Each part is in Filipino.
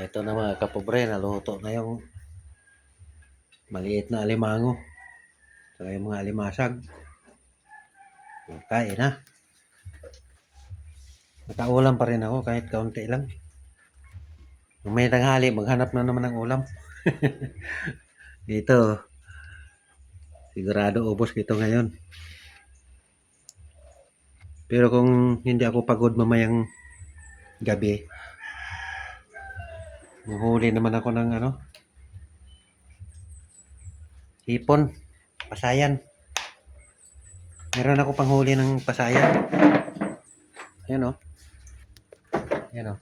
Ito na mga kapobre, naluto na yung maliit na alimango. Saka yung mga alimasag. Kain na. Nakaulam pa rin ako kahit kaunti lang. Nung may tanghali, maghanap na naman ng ulam. Dito, sigurado ubos dito ngayon. Pero kung hindi ako pagod mamayang gabi, mahuli naman ako ng hipon, pasayan. Meron ako panghuli ng pasayan. Ayan o. Ayan o.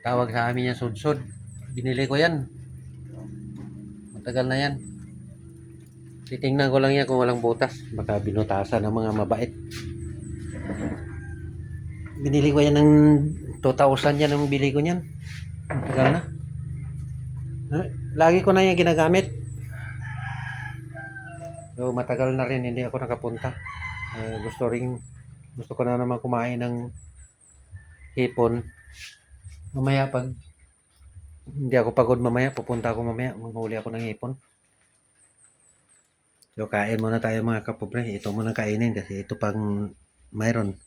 Tawag sa amin yan sudsud. Binili ko yan. Matagal na yan. Titingnan ko lang yan kung walang butas. Baka binutasan ng mga mabait. Binili ko yan ng 2,000 yan ang bili ko niyan. Matagal na. Lagi ko na yan ginagamit. So, matagal na rin hindi ako nakapunta. Gusto ko na naman kumain ng hipon. Mamaya pag hindi ako pagod mamaya, pupunta ako mamaya. Manghuli ako ng hipon. So, kain muna tayo mga kapobre. Ito muna kainin kasi ito pang mayroon.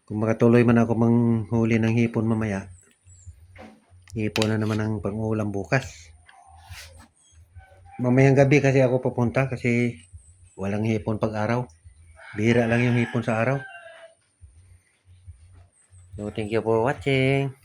Kung makatuloy man ako manghuli ng hipon mamaya, hipon na naman ang pang-ulam bukas. Mamayang gabi kasi ako pupunta kasi walang hipon pag-araw. Bihira lang yung hipon sa araw. So, thank you for watching.